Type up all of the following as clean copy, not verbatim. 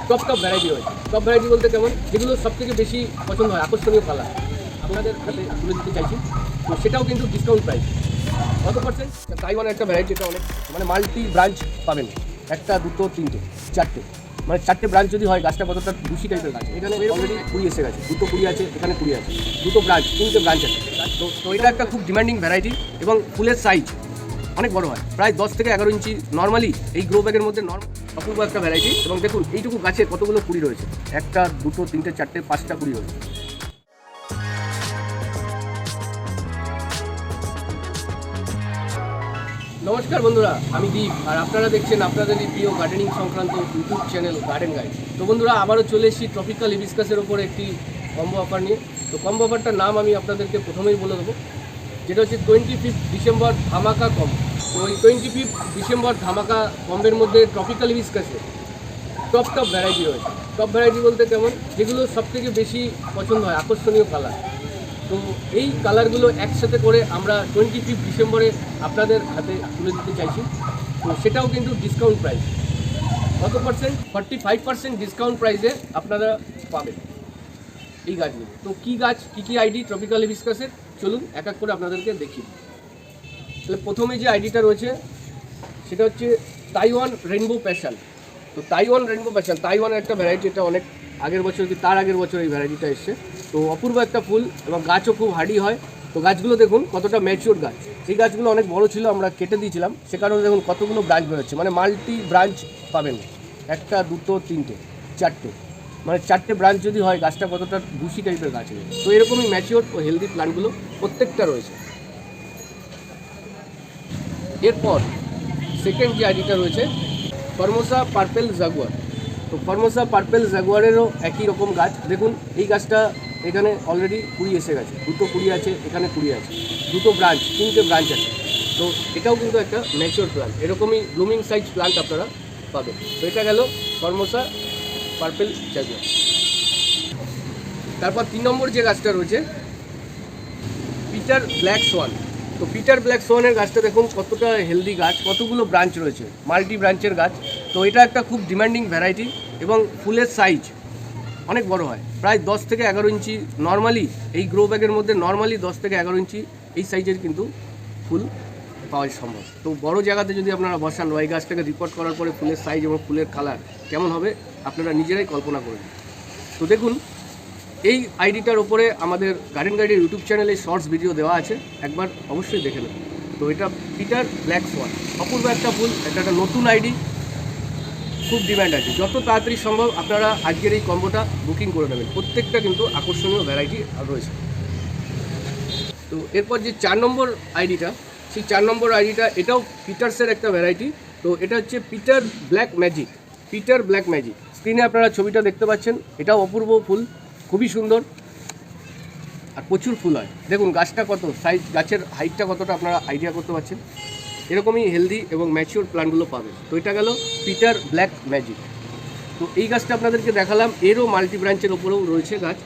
Top variety রয়েছে। Top variety বলতে কেমন, যেগুলো সবথেকে বেশি পছন্দ হয়, আকর্ষণীয় কালার আপনাদের হাতে তুলে দিতে চাইছি। তো সেটাও কিন্তু ডিসকাউন্ট প্রাইস। কত পার্সেন্ট? তাইওয়ানের একটা ভ্যারাইটি, এটা অনেক মানে মাল্টি ব্রাঞ্চ পাবেন, একটা দুটো তিনটে চারটে, মানে চারটে ব্রাঞ্চ যদি হয় গাছটা কতটা দুশি টাইপের গাছ। এখানে অলরেডি কুড়ি এসে গেছে, দুটো কুড়ি আছে, এখানে কুড়ি আছে, দুটো ব্রাঞ্চ, তিনটে ব্রাঞ্চ আছে। তো এটা একটা খুব ডিমান্ডিং ভ্যারাইটি এবং ফুলের সাইজ অনেক বড় হয়, প্রায় 10 থেকে 11 ইঞ্চি নর্মালি এই গ্রো ব্যাগের মধ্যে অপূর্ব একটা ভ্যারাইটি। এবং দেখুন এইটুকু গাছে কতগুলো কুড়ি রয়েছে, একটা দুটো তিনটে চারটে পাঁচটা কুড়ি রয়েছে। নমস্কার বন্ধুরা, আমি দীপ, আর আপনারা দেখছেন আপনাদেরই প্রিয় গার্ডেনিং সংক্রান্ত ইউটিউব চ্যানেল গার্ডেন গাইড। তো বন্ধুরা, আবারও চলে এসেছি ট্রপিক্যাল হিবিস্কাসের ওপর একটি কম্বো অফার নিয়ে। তো কম্বো অফারটার নাম আমি আপনাদেরকে প্রথমেই বলে দেবো, যেটা হচ্ছে 25 ডিসেম্বর ধামাকা কম্বো। তো এই 25 ডিসেম্বর ধামাকা কম্বের মধ্যে ট্রপিক্যাল হিবিস্কাসে টপ ভ্যারাইটি রয়েছে। টপ ভ্যারাইটি বলতে কেমন, যেগুলো সবথেকে বেশি পছন্দ হয়, আকর্ষণীয় কালার। তো এই কালারগুলো একসাথে করে আমরা 25 ডিসেম্বরে আপনাদের হাতে তুলে দিতে চাইছি। তো সেটাও কিন্তু ডিসকাউন্ট প্রাইস। কত পার্সেন্ট? 45% ডিসকাউন্ট প্রাইসে আপনারা পাবেন এই গাছগুলো। তো কী গাছ, কী আইডি ট্রপিক্যাল হিবিস্কাসের, চলুন এক এক করে আপনাদেরকে দেখি। তাহলে প্রথমে যে আইডিটা রয়েছে সেটা হচ্ছে তাইওয়ান রেইনবো প্যাশন। তো তাইওয়ান রেইনবো প্যাশন তাইওয়ানের একটা ভ্যারাইটি, এটা অনেক আগের বছর কি তার আগের বছর এই ভ্যারাইটিটা এসছে। তো অপূর্ব একটা ফুল এবং গাছও খুব হার্ডি হয়। তো গাছগুলো দেখুন কতটা ম্যাচিওর গাছ। এই গাছগুলো অনেক বড় ছিল, আমরা কেটে দিয়েছিলাম, সে কারণে দেখুন কতগুলো ব্রাঞ্চ বেরোচ্ছে, মানে মাল্টি ব্রাঞ্চ পাবেন, একটা দুটো তিনটে চারটে, মানে চারটে ব্রাঞ্চ যদি হয় গাছটা কতটা বুশি টাইপের গাছ হবে। তো এরকমই ম্যাচিওর ও হেলদি প্লান্টগুলো প্রত্যেকটা রয়েছে। এরপর সেকেন্ড যে আইডিটা রয়েছে ফর্মোসা পার্পেল জাগুয়ার। তো ফর্মোসা পার্পেল জাগুয়ারেরও একই রকম গাছ। দেখুন এই গাছটা এখানে অলরেডি কুড়ি এসে গেছে, দুটো কুড়ি আছে, এখানে কুড়ি আছে, দুটো ব্রাঞ্চ, তিনটে ব্রাঞ্চ আছে। তো এটাও কিন্তু একটা ম্যাচিওর প্লান্ট, এরকমই ব্লুমিং সাইজ প্লান্ট আপনারা পাবেন। তো এটা গেল ফর্মোসা পার্পেল জাগুয়ার। তারপর 3 নম্বর যে গাছটা রয়েছে পিটার ব্ল্যাক সোয়ান। তো পিটার ব্ল্যাক সোয়ানের গাছটা দেখুন কতটা হেলদি গাছ, কতগুলো ব্রাঞ্চ রয়েছে, মাল্টি ব্রাঞ্চের গাছ। তো এটা একটা খুব ডিমান্ডিং ভ্যারাইটি এবং ফুলের সাইজ অনেক বড় হয়, প্রায় 10 থেকে 11 ইঞ্চি নর্মালি এই গ্রো ব্যাগের মধ্যে নর্মালি 10 থেকে 11 ইঞ্চি এই সাইজের কিন্তু ফুল পাওয়া সম্ভব। তো বড় জায়গাতে যদি আপনারা বসান বা এই গাছটাকে রিপোর্ট করার পরে ফুলের সাইজ এবং ফুলের কালার কেমন হবে আপনারা নিজেরাই কল্পনা করবেন। তো দেখুন এই আইডিটার ওপরে আমাদের গার্ডেন গাইডের ইউটিউব চ্যানেলে শর্টস ভিডিও দেওয়া আছে, একবার অবশ্যই দেখে নেবেন। তো এটা পিটার ব্ল্যাক সোয়ান, অপূর্ব একটা ফুল, এটা একটা নতুন আইডি, খুব ডিমান্ড আছে। যত তাড়াতাড়ি সম্ভব আপনারা আজকের এই কম্বোটা বুকিং করে নেবেন, প্রত্যেকটা কিন্তু আকর্ষণীয় ভ্যারাইটি রয়েছে। তো এরপর যে 4 নম্বর আইডিটা, সেই 4 নম্বর আইডিটা এটাও পিটার্সের একটা ভ্যারাইটি। তো এটা হচ্ছে Peter black magic. Peter black magic, স্ক্রিনে আপনারা ছবিটা দেখতে পাচ্ছেন, এটাও অপূর্ব ফুল, খুবই সুন্দর আর প্রচুর ফুল হয়। দেখুন গাছটা কত সাইজ, গাছের হাইটটা কতটা আপনারা আইডিয়া করতে পারছেন। এরকমই হেলদি এবং ম্যাচিওর প্লান্টগুলো পাবেন। তো এটা গেল পিটার ব্ল্যাক ম্যাজিক। তো এই গাছটা আপনাদেরকে দেখালাম, এরও মাল্টি ব্রাঞ্চের ওপরেও রয়েছে গাছ,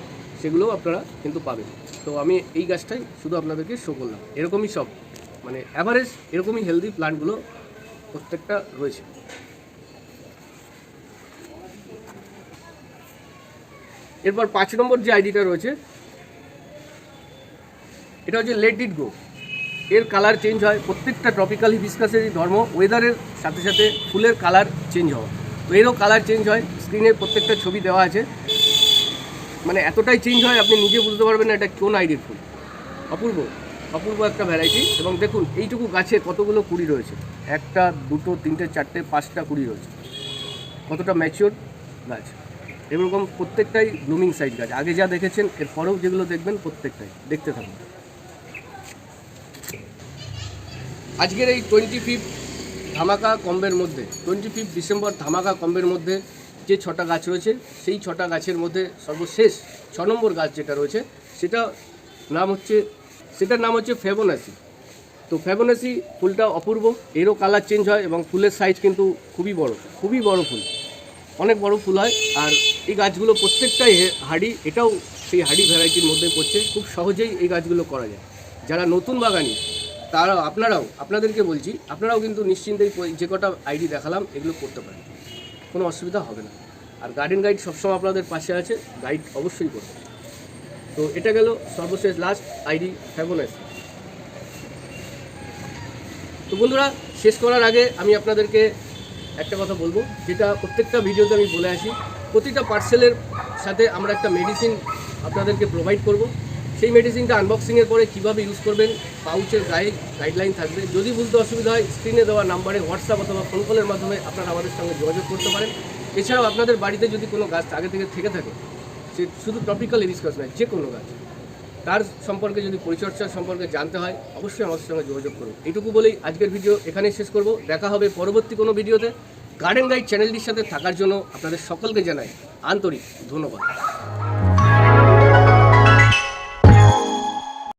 সেগুলোও আপনারা কিন্তু পাবেন। তো আমি এই গাছটাই শুধু আপনাদেরকে শো করলাম, এরকমই সব মানে অ্যাভারেজ এরকমই হেলদি প্লান্টগুলো প্রত্যেকটা রয়েছে। এরপর 5 নম্বর যে আইডিটা রয়েছে এটা হচ্ছে লেট ইট গো। এর কালার চেঞ্জ হয়, প্রত্যেকটা ট্রপিক্যাল হিবিস্কাসেরই ধর্ম, ওয়েদারের সাথে সাথে ফুলের কালার চেঞ্জ হওয়া। তো এরও কালার চেঞ্জ হয়, স্ক্রিনের প্রত্যেকটা ছবি দেওয়া আছে, মানে এতটাই চেঞ্জ হয় আপনি নিজে বুঝতে পারবেন না এটা কোন আইডির ফুল। অপূর্ব অপূর্ব একটা ভ্যারাইটি। এবং দেখুন এইটুকু গাছে কতগুলো কুড়ি রয়েছে, একটা দুটো তিনটে চারটে পাঁচটা কুড়ি রয়েছে, কতটা ম্যাচিওর গাছ। এরকম প্রত্যেকটাই ব্লুমিং সাইজ গাছ, আগে যা দেখেছেন এর পরেও যেগুলো দেখবেন প্রত্যেকটাই দেখতে থাকুন। আজকের এই 25 ধামাকা কম্বের মধ্যে, 25 ডিসেম্বর ধামাকা কম্বের মধ্যে যে 6টা গাছ রয়েছে, সেই 6টা গাছের মধ্যে সর্বশেষ 6 নম্বর গাছ যেটা রয়েছে সেটার নাম হচ্ছে ফেবোনাসি। তো ফেবোনাসি ফুলটা অপূর্ব, এরও কালার চেঞ্জ হয় এবং ফুলের সাইজ কিন্তু খুবই বড় ফুল, অনেক বড় ফুল হয়। আর এই গাছগুলো প্রত্যেকটাই হাড়ি, এটাও সেই হাড়ি ভ্যারাইটির মধ্যে পড়ছে। খুব সহজেই এই গাছগুলো করা যায়। যারা নতুন বাগানি তারা আপনাদেরকে বলছি, আপনারাও কিন্তু নিশ্চিন্তেই যে কটা আইডি দেখালাম এগুলো করতে পারেন, কোনো অসুবিধা হবে না। আর গার্ডেন গাইড সবসময় আপনাদের পাশে আছে, গাইড অবশ্যই করবে। তো এটা গেল সর্বশেষ লাস্ট আইডি ফ্যাবোনাস। তো বন্ধুরা, শেষ করার আগে আমি আপনাদেরকে একটা কথা বলবো, যেটা প্রত্যেকটা ভিডিওতে আমি বলে আসি, প্রতিটা পার্সেলের সাথে আমরা একটা মেডিসিন আপনাদেরকে প্রোভাইড করব। সেই মেডিসিনটা আনবক্সিংয়ের পরে কীভাবে ইউজ করবেন পাউচের গায়ে গাইডলাইন থাকবে। যদি বুঝতে অসুবিধা হয় স্ক্রিনে দেওয়া নাম্বারে হোয়াটসঅ্যাপ অথবা ফোন কলের মাধ্যমে আপনারা আমাদের সঙ্গে যোগাযোগ করতে পারেন। এছাড়াও আপনাদের বাড়িতে যদি কোনো গাছ আগে থেকে থাকে, সে শুধু টপিক্যাল হিবিস্কাস নয়, যে কোনো গাছ, তার সম্পর্কে যদি পরিচর্যা সম্পর্কে জানতে হয় অবশ্যই আমাদের সঙ্গে যোগাযোগ করুন। এইটুকু বলেই আজকের ভিডিও এখানেই শেষ করব। দেখা হবে পরবর্তী কোনো ভিডিওতে। গার্ডেন গাইড চ্যানেলটির সাথে থাকার জন্য আপনাদের সকলকে জানাই আন্তরিক ধন্যবাদ।